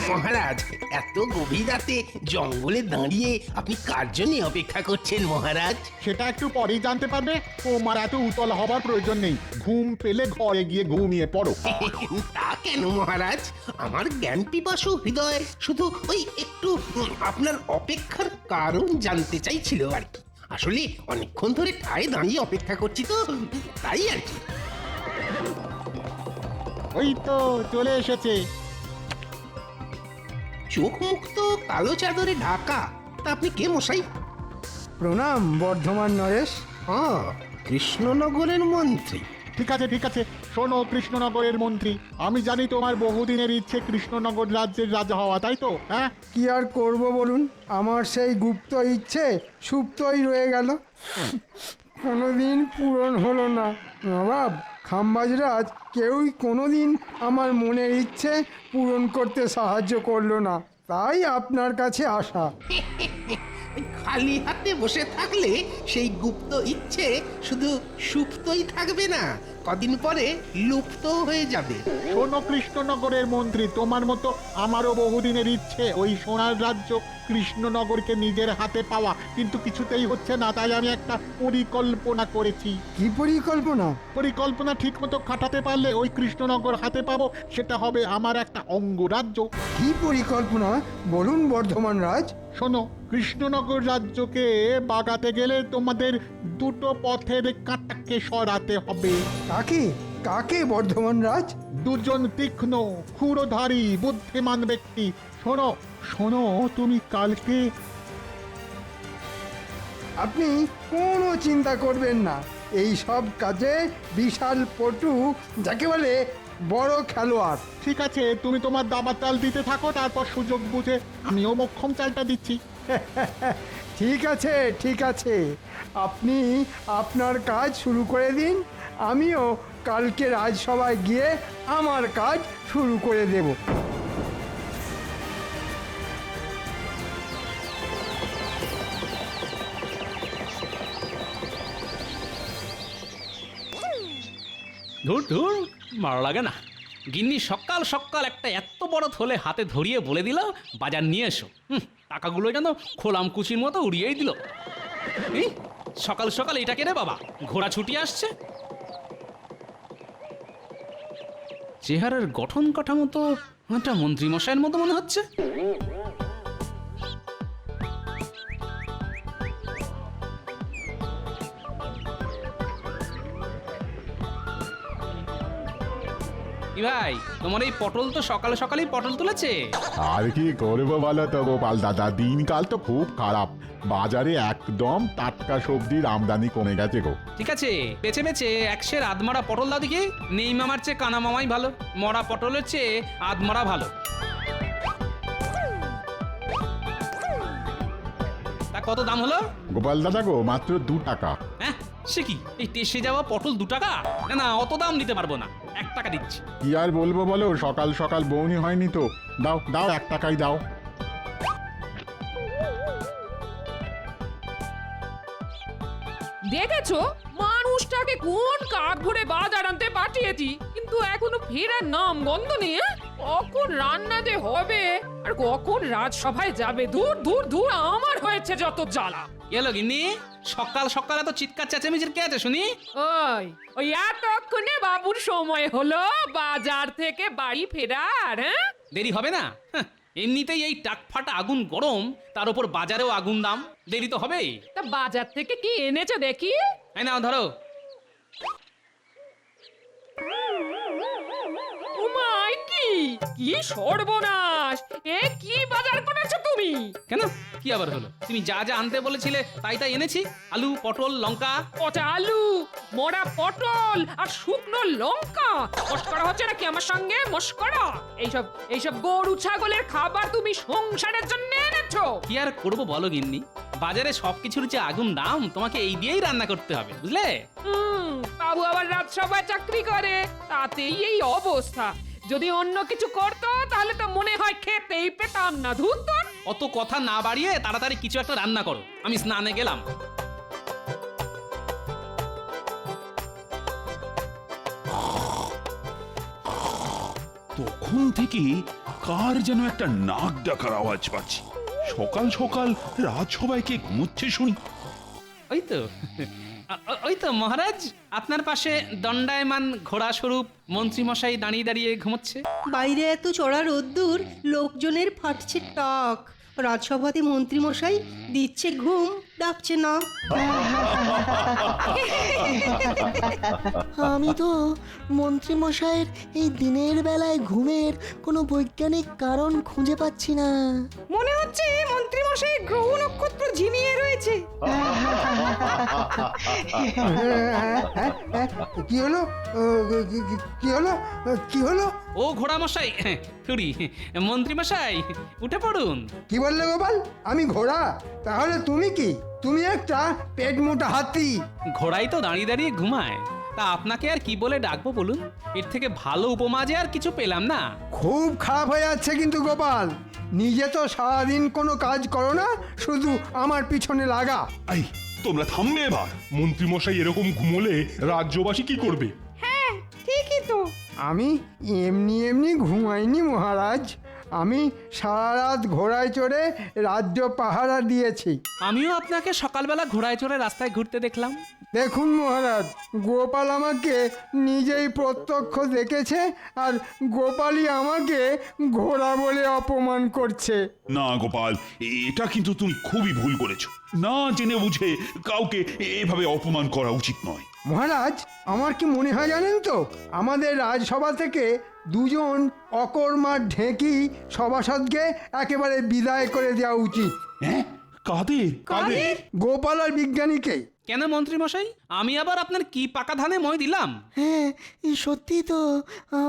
মহারাজ, এত গভীর রাতে জঙ্গলে দাঁড়িয়ে আপনি কার জন্য অপেক্ষা করছেন মহারাজ? সেটা একটু পরেই জানতে পারবে। তোমার এত উতলা হবার প্রয়োজন নেই। ঘুম পেলে ঘরে গিয়ে ঘুমিয়ে পড়ো। তা কেন মহারাজ? আমার জ্ঞান পিপাসু হৃদয় শুধু ওই একটু আপনার অপেক্ষার কারণ জানতে চাইছিল আর কি। আসলে অনেকক্ষণ ধরে ঠায় দাঁড়িয়ে অপেক্ষা করছি তো, তাই আর কি। ওই তো চলে এসেছে। চোখ মুখ তো কালো চাদরে ঢাকা। তা আপনি কে মশাই? প্রণাম বর্ধমান নরেশ। হ্যাঁ, কৃষ্ণনগরের মন্ত্রী। ঠিক আছে ঠিক আছে, শোনো কৃষ্ণনগরের মন্ত্রী, আমি জানি তোমার বহুদিনের ইচ্ছে কৃষ্ণনগর রাজ্যের রাজা হওয়া, তাই তো? হ্যাঁ, কি আর করব বলুন, আমার সেই গুপ্ত ইচ্ছে সুপ্তই রয়ে গেল, কোনোদিন পূরণ হলো না। নবাব খাম্বাজরাজ কেউই কোনোদিন আমার মনের ইচ্ছে পূরণ করতে সাহায্য করলো না, তাই আপনার কাছে আসা। খালি হাতে বসে থাকলে সেই গুপ্ত ইচ্ছে শুধু সুপ্তই থাকবে না, কদিন পরে লুপ্ত হয়ে যাবে। শোনো কৃষ্ণনগরের মন্ত্রী, তোমার মতো আমারও বহুদিনের ইচ্ছে ওই সোনার রাজ্য কৃষ্ণনগরকে নিজের হাতে পাওয়া, কিন্তু কিছুতেই হচ্ছে না। তাই আমি একটা পরিকল্পনা করেছি। কি পরিকল্পনা? পরিকল্পনা ঠিক মতো খাটাতে পারলে ওই কৃষ্ণনগর হাতে পাবো, সেটা হবে আমার একটা অঙ্গরাজ্য। কি পরিকল্পনা বলুন বর্ধমান রাজ। শোনো, কৃষ্ণনগর রাজ্যকে বাগাতে গেলে তোমাদের দুটো পথের কাঁটাকে সরাতে হবে। কাকে কাকে বর্ধমান রাজ? দুজন তীক্ষ্ণ ক্ষুরধারী বুদ্ধিমান ব্যক্তি। শোনো শোনো, তুমি কালকে আপনি কোনো চিন্তা করবেন না, এই সব কাজে বিশাল পটু, যাকে বলে বড় খেলোয়াড়। ঠিক আছে, তুমি তোমার দাবার চাল দিতে থাকো, তারপর সুযোগ বুঝে আমিও মক্ষম চালটা দিচ্ছি। ঠিক আছে ঠিক আছে, আপনি আপনার কাজ শুরু করে দিন, আমিও কালকে রাজসভায় গিয়ে আমার কাজ শুরু করে দেব। ধুর ধুর, ভালো লাগে না। গিন্নি সকাল সকাল একটা এত বড় থলে হাতে ধরিয়ে বলে দিল বাজার নিয়ে এসো। টাকাগুলো যেন খোলাম কুচির মতো উড়িয়েই দিল। এই সকাল সকাল এটা কে রে বাবা, ঘোড়া ছুটি আসছে। চেহারার গঠন কাঠামো তো একটা মন্ত্রী মশাইয়ের মতো মনে হচ্ছে। কি ভাই, তোমার এই পটল তো সকালে সকালেই পটল তুলেছে। আর কি করবো বলো তো গোপাল দাদা, দিনকাল তো খুব খারাপ। বাজারে একদম টাটকা সবজির আমদানি কমে গেছে গো। ঠিক আছে, বেছে বেছে একশের আধমরা পটল দাও দেখি। নেই মামার চেয়ে কানা মামাই ভালো, মরা পটলের চেয়ে আধমরা ভালো। তা কত দাম হলো? গোপাল দাদা গো, মাত্র 2 টাকা। হ্যাঁ, সে কি, এই টেসে যাওয়া পটল 2 টাকা? না না, অত দাম দিতে পারবো না, 1 টাকা দিচ্ছি। কি আর বলবো বলো, সকাল সকাল বউনি হয়নি তো। দাও দাও, 1 টাকাই দাও। দেখেছো মানুষটাকে কোন কাক ভরে বাজার আনতে পাঠিয়েছি, কিন্তু এখনো ফেরার নাম গন্ধ নেই। কখন রান্না যে হবে আর কখন রাজসভায় যাবে, দূর দূর দূর, আমার হয়েছে যত জ্বালা। এলো গিন্নি, সকাল সকাল এত চিৎকার চেঁচামেচির কে আছে শুনি? ওই ওই এতক্ষণে বাবুর সময় হলো বাজার থেকে বাড়ি ফেরার। হ্যাঁ, দেরি হবে না? এমনিতেই এই টাকফাটা আগুন গরম, তার উপর বাজারেও আগুন দাম, দেরি তো হবেই। তা বাজার থেকে কি এনেছো দেখি? এই নাও ধরো। উমাই, কি কি সর্বনাশ! এ কি বাজার করেছো তুমি? কেন, কি আবার হলো? তুমি যা যা আনতে বলেছিলে তাই তাই এনেছি। আলু, পটল, লঙ্কা। পচা আলু, মরা পটল আর শুকনো লঙ্কা। মস্করা হচ্ছে নাকি আমার সঙ্গে? মস্করা? এইসব এইসব গরু ছাগলের খাবার তুমি সংসারের জন্য এনেছো? কি আর করবো বলো গিন্নি, বাজারে সবকিছুর যে আগুন দাম, তোমাকে এই দিয়েই রান্না করতে হবে, বুঝলে? বাবু আবার রাজসভায় চাকরি করে, তাতেই এই অবস্থা। যদি অন্য কিছু করতো তাহলে তো মনে হয় খেতেই পেতাম না। ধুর ধুর। অত কথা না বাড়িয়ে তাড়াতাড়ি কিছু একটা রান্না করো, আমি স্নানে গেলাম। তখন থেকে কার যেন একটা নাক ডাকার আওয়াজ পাচ্ছি। সকাল সকাল রাজসভায় ঘুমোচ্ছে শুনি। ওই তো ওই তো মহারাজ, আপনার পাশে দণ্ডায়মান ঘোড়া স্বরূপ মন্ত্রীমশাই দাঁড়িয়ে দাঁড়িয়ে ঘুমোচ্ছে। বাইরে এত চড়া রোদ্দুর, লোকজনের ফাটছে টাক, রাজসভাতে মন্ত্রীমশাই দিচ্ছে ঘুম, ডাকছে না। আমি তো মন্ত্রী মশাইয়ের এই দিনের বেলায় ঘুমের কোনো বৈজ্ঞানিক কারণ খুঁজে পাচ্ছি না। মনে হচ্ছে মন্ত্রীমশাই গ্রহ নক্ষত্র ঝিমিয়ে রয়েছে। কি হলো কি হলো কি হলো? ও ঘোড়া মশাই, থুড়ি মন্ত্রীমশাই, উঠে পড়ুন। কি বললে গোপাল? আমি ঘোড়া? তাহলে তুমি কি? তুমি একটা পেট মোটা হাতি। ঘোড়াই তো দাঁড়িয়ে দাঁড়িয়ে ঘুমায়, তা আপনাকে আর কি বলে ডাকবো বলুন? এর থেকে ভালো উপমা যে আর কিছু পেলাম না। খুব খারাপ হয়ে যাচ্ছে কিন্তু গোপাল, নিজে তো সারাদিন কোনো কাজ করো না, শুধু আমার পিছনে লাগা। এই তোমরা থামবে এবার। মন্ত্রীমশাই এরকম ঘুমোলে রাজ্যবাসী কি করবে? ঠিকই তো। আমি এমনি এমনি ঘুমাইনি মহারাজ, আমি সারা রাত ঘোড়ায় চড়ে রাজ্য পাহারা দিয়েছি। আমিও আপনাকে সকালবেলা ঘোড়ায় চড়ে রাস্তায় ঘুরতে দেখলাম। দেখুন মহারাজ, গোপাল আমাকে নিজেই প্রত্যক্ষ দেখেছে, আর গোপালই আমাকে ঘোড়া বলে অপমান করছে। না গোপাল, এটা কিন্তু তুমি খুবই ভুল করেছো। না জেনে বুঝে কাউকে এভাবে অপমান করা উচিত নয়। মহারাজ, আমার কি মনে হয় জানেন তো, আমাদের রাজসভা থেকে দুজন অকর্মা ঢেঁকি সভাসদকে একেবারে বিদায় করে দেওয়া উচিত। হ্যাঁ, কাদের কাদের? গোপাল আর বিজ্ঞানীকে। কেন মন্ত্রীমশাই, আমি আবার আপনার কি পাকা ধানে মই দিলাম? হ্যাঁ, সত্যি তো,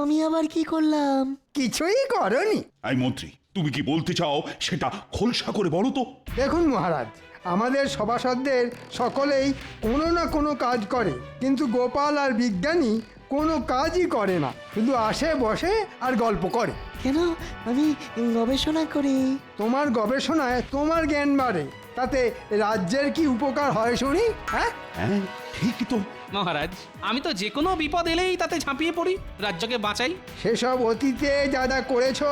আমি আবার কি করলাম? কিছুই করনি। এই মন্ত্রী, তুমি কি বলতে চাও সেটা খোলসা করে বলো তো। দেখুন মহারাজ, আমাদের সভাসদদের সকলেই কোনো না কোনো কাজ করে, কিন্তু গোপাল আর বিজ্ঞানী কোনো কাজই করে না, শুধু আসে বসে আর গল্প করে। কেন? আমি গবেষণা করি। তোমার গবেষণায় তোমার জ্ঞান বাড়ে, তাতে রাজ্যের কি উপকার হয় শুনি? হ্যাঁ, হ্যাঁ ঠিকই তো। মহারাজ, আমি তো যে কোনো বিপদ এলেই তাতে ঝাঁপিয়ে পড়ি, রাজ্যকে বাঁচাই। সেসব অতীতে যা যা করেছো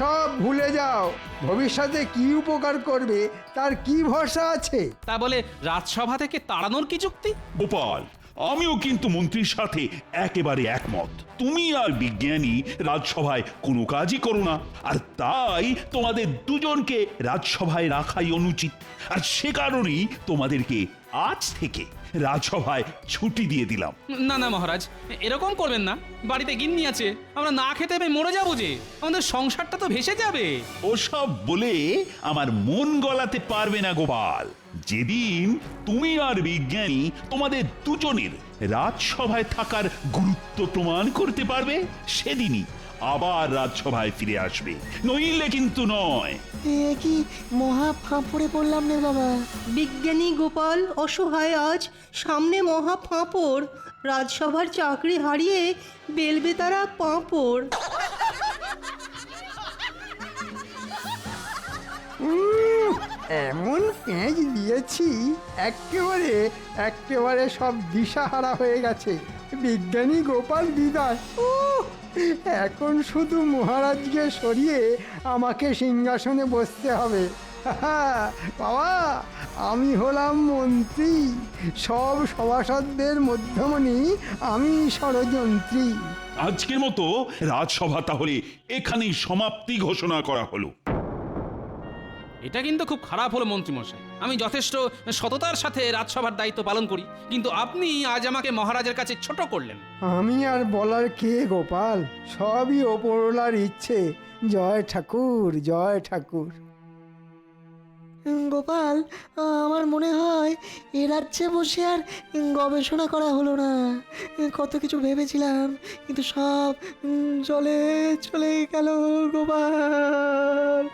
সব ভুলে যাও। ভবিষ্যতে কি উপকার করবে তার কি ভরসা আছে? তা বলে রাজসভা থেকে তাড়ানোর কি যুক্তি? গোপাল, আমিও কিন্তু মন্ত্রীর সাথে একেবারে একমত। তুমি আর বিজ্ঞানী রাজসভায় কোনো কাজই করো না, আর তাই তোমাদের দুজনকে রাজসভায় রাখাই অনুচিত। আর সে কারণেই তোমাদেরকে আজ থেকে রাজসভায় ছুটি দিয়ে দিলাম। না না মহারাজ, এরকম করবেন না। বাড়িতে গিন্নি আছে, আমরা না খেতে পেয়ে মরে যাবো যে, আমাদের সংসারটা তো ভেসে যাবে। ওসব বলে আমার মন গলাতে পারবে না গোপাল। যেদিন তুমি আর বিজ্ঞানী তোমাদের দুজনের রাজসভায় থাকার গুরুত্ব প্রমাণ করতে পারবে, সেদিনই আবার রাজসভায় ফিরে আসবে, নইলে কিন্তু নয়। এ কি মহা ফাঁপড়ে পড়লাম রে বাবা। বিজ্ঞানী গোপাল অসহায়, আজ সামনে মহা ফাঁপড়, রাজসভার চাকরি হারিয়ে বেলবে তারা পাঁপড়। এমন পেঁচ দিয়েছি একেবারে একেবারে সব দিশাহারা হয়ে গেছে। বিজ্ঞানী গোপাল বিদায়। এখন শুধু মহারাজকে সরিয়ে আমাকে সিংহাসনে বসতে হবে। বাবা, আমি হলাম মন্ত্রী, সব সভাসদদের মধ্যমণি আমি ষড়যন্ত্রী। আজকের মতো রাজসভা তাহলে এখানেই সমাপ্তি ঘোষণা করা হলো। এটা কিন্তু খুব খারাপ হলো মন্ত্রীমশাই। আমি যথেষ্ট সততার সাথে রাজসভার দায়িত্ব পালন করি, কিন্তু আপনি আজ আমাকে মহারাজের কাছে ছোট করলেন। আমি আর বলার কে গোপাল, সবই ওপরওয়ালার ইচ্ছে। জয় ঠাকুর, জয় ঠাকুর। গোপাল, আমার মনে হয় এ রাজ্যে বসে আর গবেষণা করা হলো না। কত কিছু ভেবেছিলাম, কিন্তু সব জলে চলে গেল গোপাল।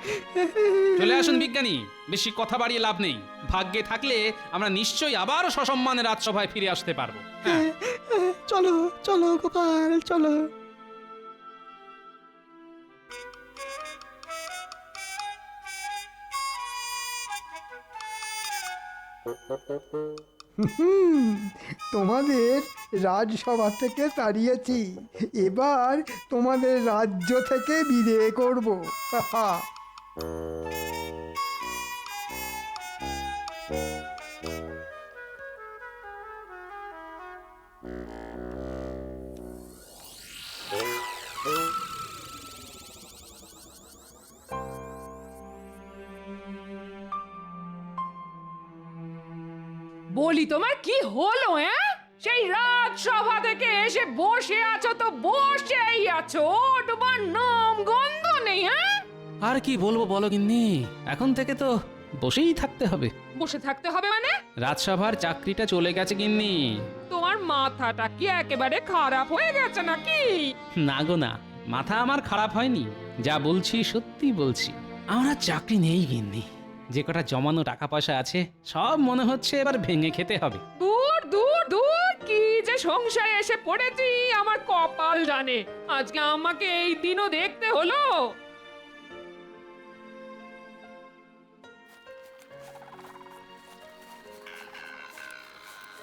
চলে আসুন বিজ্ঞানী, বেশি কথা বাড়িয়ে লাভ নেই। ভাগ্যে থাকলে আমরা নিশ্চয়ই আবার সসম্মানে রাজসভায় ফিরে আসতে পারবো। হ্যাঁ, চলো চলো গোপাল, চলো। তোমাদের রাজসভা থেকে তাড়িয়েছি, এবার তোমাদের রাজ্য থেকে বিদায় করব। হাহা। বলি তোমার কি হলো? সেই রাজসভা থেকে এসে বসে আছো তো বসেই আছো, তোমার নাম গন্ধ নেই। আর কি বলবো বলো গিন্নি, এখন থেকে তো বসেই থাকতে হবে। বসে থাকতে হবে মানে? রাজসভার চাকরিটা চলে গেছে গিন্নি। তোমার মাথাটা কি একেবারে খারাপ হয়ে গেছে নাকি? না গো না, মাথা আমার খারাপ হয়নি, যা বলছি সত্যি বলছি। আমার আর চাকরি নেই গিন্নি, যে কটা জমানো টাকা পয়সা আছে সব মনে হচ্ছে এবার ভেঙে খেতে হবে। দূর দূর দূর, কি যে সংসারে এসে পড়েছি আমার কপাল জানে, আজকে আমাকে এই দিনও দেখতে হলো।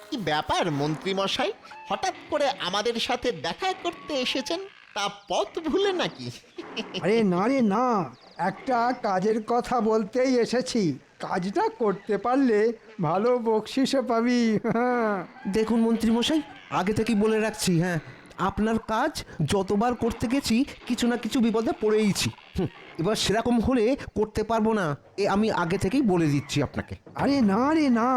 কি ব্যাপার মন্ত্রী মশাই, হঠাৎ করে আমাদের সাথে দেখা করতে এসেছেন? তা পথ ভুলে নাকি? আরে না রে না, একটা কাজের কথা বলতেই এসেছি। কাজটা করতে পারলে ভালো বকশিসও পাবি। হ্যাঁ। দেখুন মন্ত্রীমশাই, আগে থেকেই বলে রাখছি, হ্যাঁ, আপনার কাজ যতবার করতে গেছি কিছু না কিছু বিপদে পড়েইছি। এবার সেরকম হলে করতে পারবো না, আমি আগে থেকেই বলে দিচ্ছি আপনাকে। আরে না রে না,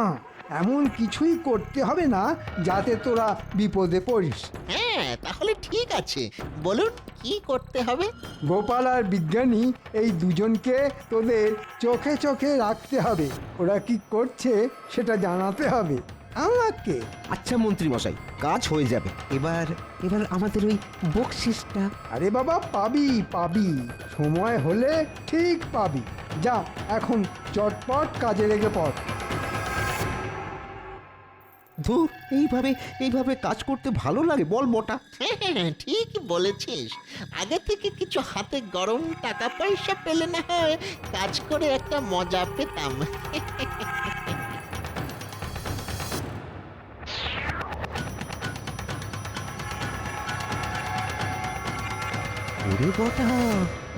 এমন কিছুই করতে হবে না যাতে তোরা বিপদে পড়িস। হ্যাঁ, তাহলে ঠিক আছে, বলুন কি করতে হবে? গোপাল আর বিজ্ঞানী এই দুজনকে তোদের চোখে চোখে রাখতে হবে। ওরা কি করছে সেটা জানাতে হবে আমাকে। আচ্ছা মন্ত্রীমশাই, কাজ হয়ে যাবে। এবার এবার আমাদের ওই বকশিসটা। আরে বাবা, পাবি পাবি, সময় হলে ঠিক পাবি। যা এখন চটপট কাজে লেগে পড়। ধুর, এইভাবে কাজ করতে ভালো লাগে বল মোটা? হ্যাঁ, ঠিক বলেছিস। আগে থেকে কিছু হাতে গরম টাকা পয়সা পেলে না হয় কাজ করে একটা মজা পেতাম। ওরে বটা,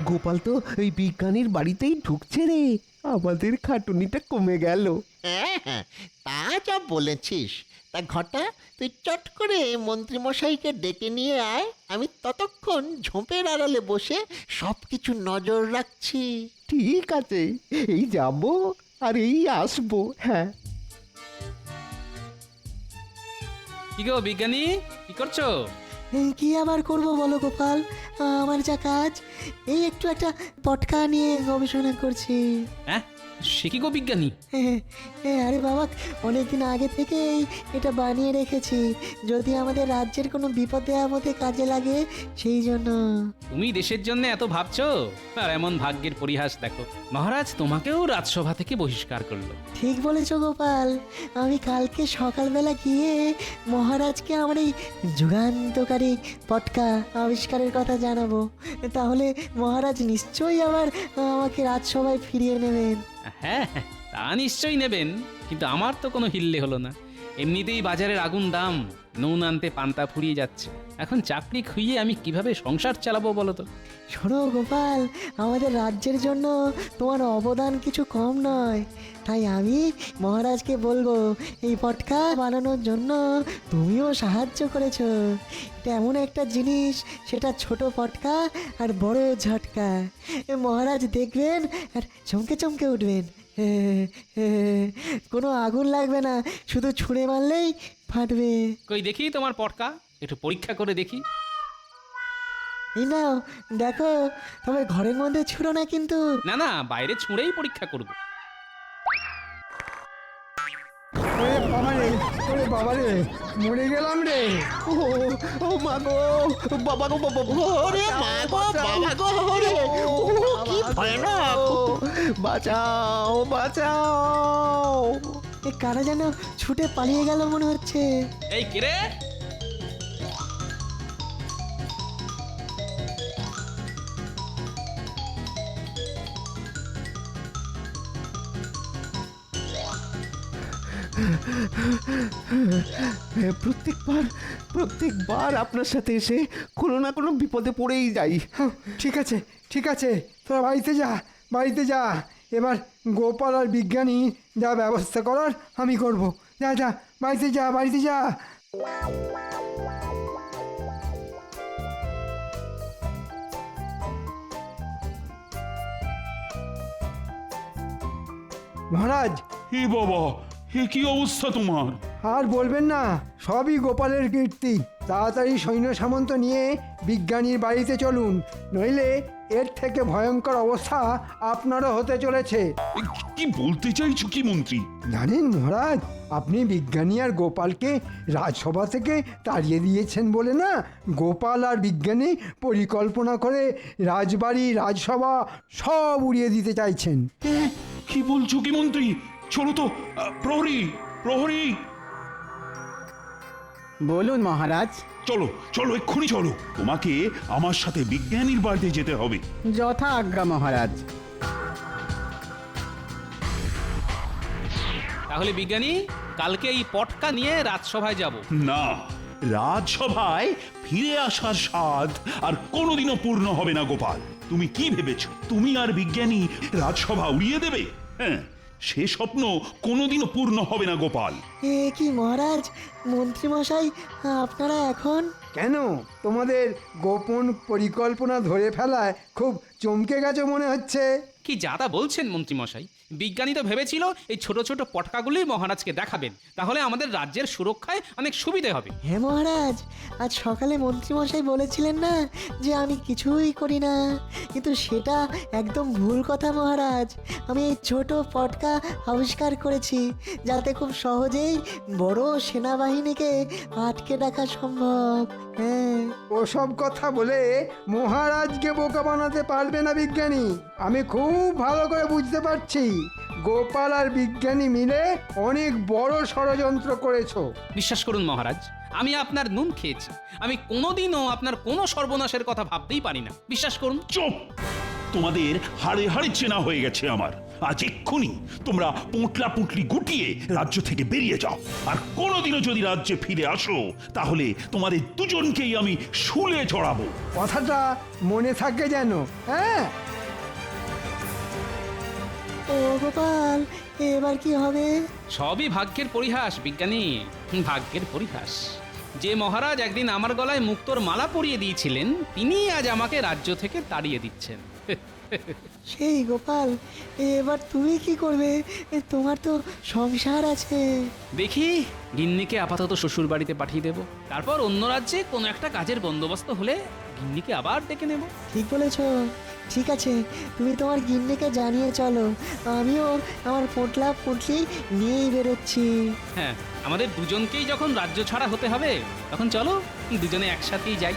গোপাল তো ওই বিজ্ঞানীর বাড়িতেই ঢুকছে রে, আমাদের খাটুনিটা কমে গেল। হ্যাঁ, তা যা বলেছিস। তা ঘটা, তুই চট করে মন্ত্রীমশাইকে ডেকে নিয়ে আয়, আমি ততক্ষণ ঝোপের আড়ালে বসে সব কিছু নজর রাখছি। ঠিক আছে, এই যাবো আর এই আসবো। হ্যাঁ। কি গো বিজ্ঞানী, কি করছো? কি আবার করব বলো গোপাল, আমার যা কাজ, এই একটু একটা পটকা নিয়ে গবেষণা করছি। হ্যাঁ, সে কি গো বিজ্ঞানী? আরে বাবা, অনেকদিন আগে থেকেই এটা বানিয়ে রেখেছি, যদি আমাদের রাজ্যের কোনো বিপদে আপদে কাজে লাগে সেই জন্য। তুমি দেশের জন্য এত ভাবছো, আর এমন ভাগ্যের পরিহাস দেখো, মহারাজ তোমাকেও রাজসভা থেকে বহিষ্কার করলো। ঠিক বলেছ গোপাল, আমি কালকে সকালবেলা গিয়ে মহারাজকে আমার এই যুগান্তকারী পটকা আবিষ্কারের কথা জানাবো, তাহলে মহারাজ নিশ্চয়ই আবার আমাকে রাজসভায় ফিরিয়ে নেবেন। হ্যাঁ হ্যাঁ, তা নিশ্চয়ই নেবেন, কিন্তু আমার তো কোনো হিল্লে হলো না। এমনিতেই বাজারের আগুন দাম, নুন আনতে পান্তা ফুরিয়ে যাচ্ছে, এখন চাকরি খুইয়ে আমি কিভাবে সংসার চালাবো বলো তো? শোনো গোপাল, আমাদের রাজ্যের জন্য তোমার অবদান কিছু কম নয়, তাই আমি মহারাজকে বলবো এই পটকা বানানোর জন্য তুমিও সাহায্য করেছো। এটা এমন একটা জিনিস, সেটা ছোট পটকা আর বড় ঝটকা, মহারাজ দেখবেন আর চমকে চমকে উঠবেন। কোনো আগুন লাগবে না, শুধু ছুঁড়ে মারলেই ফাটবে। কই দেখি তোমার পটকা, একটু পরীক্ষা করে দেখি। এই নাও দেখো, তবে ঘরের মধ্যে ছুঁড়ো না কিন্তু। না না, বাইরে ছুঁড়েই পরীক্ষা করব। ওরে বাবা রে, মরে গেলাম রে। ও মা গো, বাবা গো, বাবা গো, ওরে মা গো, বাবা গো, ওরে, কি ভয়ানক! বাঁচাও বাঁচাও! এ কারা যেন ছুটে পালিয়ে গেল মনে হচ্ছে। এই কিরে, প্রত্যেকবার আপনার সাথে এসে কোনো না কোনো বিপদে পড়েই যাই। হুঁ, ঠিক আছে তোরা বাড়িতে যা এবার গোপাল আর বিজ্ঞানী যা ব্যবস্থা করার আমি করব। যা বাড়িতে যা। মহারাজ, হে বাবা, হে কি অবস্থা তোমার? আর বলবেন না, সবই গোপালের কীর্তি। তাড়াতাড়ি সৈন্য সামন্ত নিয়ে বিজ্ঞানীর বাড়িতে চলুন, নইলে এর থেকে ভয়ঙ্কর অবস্থা আপনারও হতে চলেছে। কি বলতে চাইছো কি মন্ত্রী? জানেন মহারাজ, আপনি বিজ্ঞানী আর গোপালকে রাজসভা থেকে তাড়িয়ে দিয়েছেন বলে না, গোপাল আর বিজ্ঞানী পরিকল্পনা করে রাজবাড়ি রাজসভা সব উড়িয়ে দিতে চাইছেন। কি বলছো কি মন্ত্রী? চলো তো, প্রহরী। বলুন মহারাজ। চলো এক্ষুনি চলো, তোমাকে আমার সাথে বিজ্ঞানীর বাড়িতে যেতে হবে। যথা আজ্ঞা মহারাজ। তাহলে বিজ্ঞানী, কালকে এই পটকা নিয়ে রাজসভায় যাব। না, রাজসভায় ফিরে আসার স্বাদ আর কোনোদিনও পূর্ণ হবে না গোপাল। তুমি কি ভেবেছ তুমি আর বিজ্ঞানী রাজসভা উড়িয়ে দেবে? হ্যাঁ, সে স্বপ্ন কোনোদিনও পূর্ণ হবে না গোপাল। এ কি মহারাজ, মন্ত্রীমশাই আপনারা এখন? কেন, তোমাদের গোপন পরিকল্পনা ধরে ফেলায় খুব চমকে গেছে মনে হচ্ছে। কি যাতা বলছেন মন্ত্রীমশাই? বিজ্ঞানী তো ভেবেছিল এই ছোট ছোট পটকাগুলি মহারাজকে দেখাবেন, তাহলে আমাদের রাজ্যের সুরক্ষায় অনেক সুবিধে হবে। হ্যাঁ মহারাজ, আজ সকালে মন্ত্রীমশাই বলেছিলেন না যে আমি কিছুই করি না, কিন্তু সেটা একদম ভুল কথা মহারাজ। আমি এই ছোট পটকা আবিষ্কার করেছি যাতে খুব সহজেই বড় সেনাবাহিনীকে আটকে রাখা সম্ভব। হ্যাঁ, ওসব কথা বলে মহারাজকে বোকা বানাতে পারবে না বিজ্ঞানী। আমি খুব ভালো করে বুঝতে পারছি, গোপাল আর বিজ্ঞানী মিলে অনেক বড় ষড়যন্ত্র করেছো। বিশ্বাস করুন মহারাজ, আমি আপনার নুন খেয়েছি। আমি কোনোদিনও আপনার কোনো সর্বনাশের কথা ভাবতেই পারি না, বিশ্বাস করুন। চুপ! তোমাদের হাড়ে হাড়ে চেনা হয়ে গেছে আমার। আজ এক্ষুনি তোমরা পোঁটলা পুঁটলি গুটিয়ে রাজ্য থেকে বেরিয়ে যাও, আর কোনোদিনও যদি রাজ্যে ফিরে আসো তাহলে তোমাদের দুজনকেই আমি শুলে চড়াবো। কথাটা মনে থাকে যেন। হ্যাঁ, ও গোপাল, এবার কি হবে? সবই ভাগ্যের পরিহাস বিজ্ঞানী, ভাগ্যের পরিহাস। যে মহারাজ একদিন আমার গলায় মুক্তোর মালা পরিয়ে দিয়েছিলেন, তিনি আজ আমাকে রাজ্য থেকে তাড়িয়ে দিচ্ছেন। সেই গোপাল, এবার তুমি কি করবে? তোমার তো সংসার আছে। দেখি, গিন্নিকে আপাতত শ্বশুর বাড়িতে পাঠিয়ে দেব, তারপর অন্য রাজ্যে কোনো একটা কাজের বন্দোবস্ত হলে গিন্নিকে আবার ডেকে নেব। ঠিক বলেছ। ঠিক আছে, তুমি তোমার গিন্নিকে জানিয়ে চলো, আমিও আমার পোটলা পুটলি নিয়েই বেরোচ্ছি। হ্যাঁ, আমাদের দুজনকেই যখন রাজ্য ছাড়া হতে হবে, তখন চলো দুজনে একসাথেই যাই।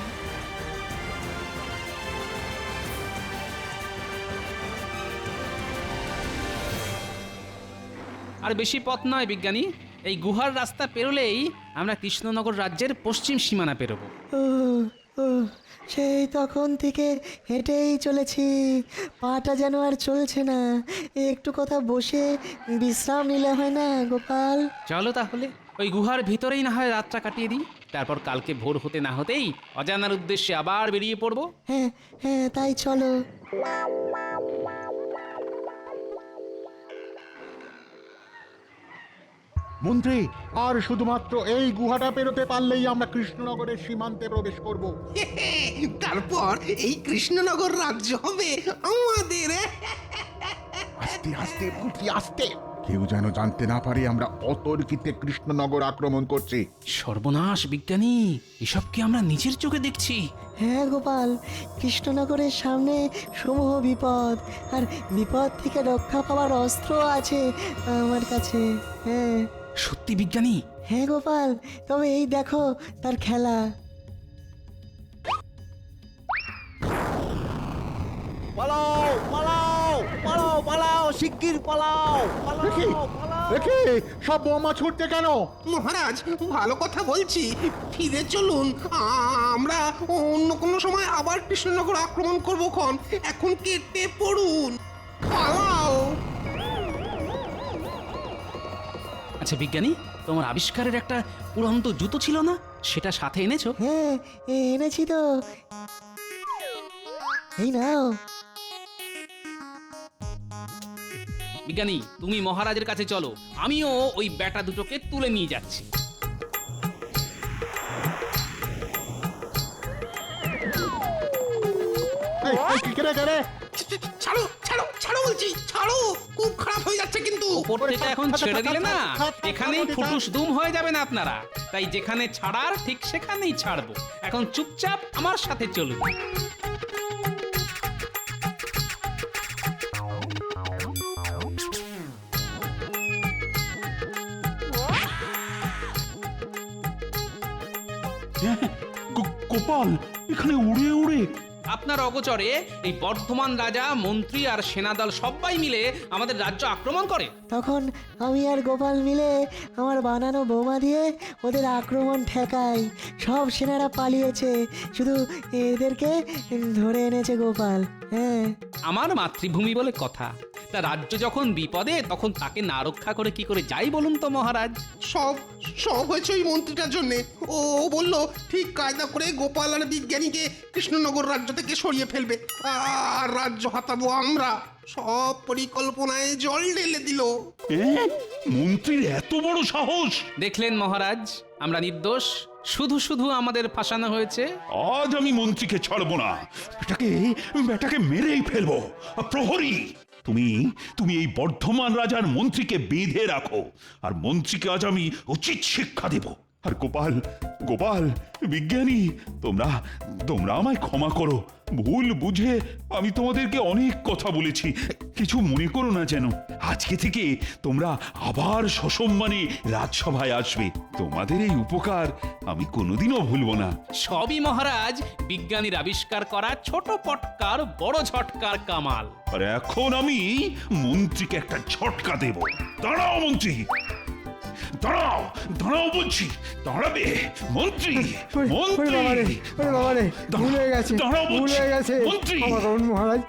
আর বেশি পথ নয় বিজ্ঞানী, এই গুহার রাস্তা পেরোলেই আমরা কৃষ্ণনগর রাজ্যের পশ্চিম সীমানা পেরোবো। ও, সেই তখন থেকে হেঁটেই চলেছি, পাটা যেন আর চলছে না। একটু কথা বসে বিশ্রাম নিলে হয় না গোপাল? চলো তাহলে ওই গুহার ভিতরেই না হয় রাতটা কাটিয়ে দিই, তারপর কালকে ভোর হতে না হতেই অজানার উদ্দেশ্যে আবার বেরিয়ে পড়বো। হ্যাঁ, তাই চলো। মন্ত্রী, আর শুধুমাত্র এই গুহাটা পেরোতে পারলেই আমরা কৃষ্ণনগরের সীমান্তে প্রবেশ করব। তারপর এই কৃষ্ণনগর রাজ্য হবে আমাদের। আস্তে আস্তে মন্ত্রী, আস্তে! কেউ যেন জানতে না পারে আমরা অতর্কিতে কৃষ্ণনগর আক্রমণ করছি। সর্বনাশ বিজ্ঞানী, এসব কি আমরা নিজের চোখে দেখছি? হ্যাঁ গোপাল, কৃষ্ণনগরের সামনে সমূহ বিপদ, আর বিপদ থেকে রক্ষা পাওয়ার অস্ত্র আছে আমার কাছে। হ্যাঁ সত্যি বিজ্ঞানী? হ্যাঁ গোপাল, তবে এই দেখো তার খেলা। পালাও পালাও পালাও পালাও, শিগগির পালাও দেখি সব বোমা ছুটছে কেন? মহারাজ, ভালো কথা বলছি, ফিরে চলুন। আমরা অন্য কোনো সময় আবার কৃষ্ণনগর আক্রমণ করবো খন। এখন কেটে পড়ুন, পালাও। আচ্ছা আচ্ছা বিজ্ঞানী, তোমার আবিষ্কারের একটা উড়ন্ত জুতো ছিল না, সেটা সাথে এনেছো? হ্যাঁ এনেছি তো, এই নাও। বিজ্ঞানী, তুমি মহারাজের কাছে চলো, আমিও ওই ব্যাটা দুটোকে তুলে নিয়ে যাচ্ছি। ছাড়ো ছাড়ো ছাড়ো বলছি, ছাড়ো, খুব খারাপ হয়ে যাচ্ছে কিন্তু। ওপর থেকে এখন ছেড়ে দিলে না, এখানেই ফুটুস দুম হয়ে যাবেন আপনারা। তাই যেখানে ছাড়ার ঠিক সেখানেই ছাড়বো। এখন চুপচাপ আমার সাথে চলুন। গোপাল, এখানে উড়ে উড়ে আপনার অগোচরে এই বর্ধমান রাজা, মন্ত্রী আর সেনাদল সবাই মিলে আমাদের রাজ্য আক্রমণ করে। তখন আমি আর গোপাল মিলে আমার বানানো বোমা দিয়ে ওদের আক্রমণ ঠেকাই। সব সেনারা পালিয়েছে, শুধু এদেরকে ধরে এনেছে গোপাল। হ্যাঁ, আমার মাতৃভূমি বলে কথা। তা রাজ্য যখন বিপদে, তখন তাকে না রক্ষা করে কি করে যাই বলুন তো মহারাজ? সব সব হয়েছে ওই মন্ত্রীটার জন্যে। ও বলল ঠিক কায়দা করে গোপাল আর বিজ্ঞানীকে কৃষ্ণনগর রাজ্য থেকে সরিয়ে ফেলবে, আর রাজ্য হাতাবো আমরা। সব পরিকল্পনায় জল ঢেলে দিল। মন্ত্রীর এত বড় সাহস! দেখলেন মহারাজ, আমরা নির্দোষ, শুধু শুধু আমাদের ফাঁসানো হয়েছে। আজ আমি মন্ত্রীকে ছাড়বো না, বেটাকে মেরেই ফেলবো। প্রহরী, তুমি এই বর্ধমান রাজার মন্ত্রীকে বেঁধে রাখো, আর মন্ত্রীকে আজ আমি উচিত শিক্ষা দেব। আর গোপাল, বিজ্ঞানী, তোমরা আমায় ক্ষমা করো। ভুল বুঝে আমি তোমাদেরকে অনেক কথা বলেছি, কিছু মনে করো না যেন। আজকে থেকে তোমরা আবার সসম্মানে রাজসভায় আসবে। তোমাদের এই উপকার আমি কোনোদিনও ভুলবো না। সবই মহারাজ বিজ্ঞানীর আবিষ্কার করা ছোট পটকার বড় ঝটকার কামাল। আর এখন আমি মন্ত্রীকে একটা ঝটকা দেব। দাঁড়াও মন্ত্রী, দাঁড়াও বলছি, দাঁড়াবে মন্ত্রী। ভুলে গেছে, দাঁড়াও বলছি, ভুলে গেছে মন্ত্রী। মহারাজ।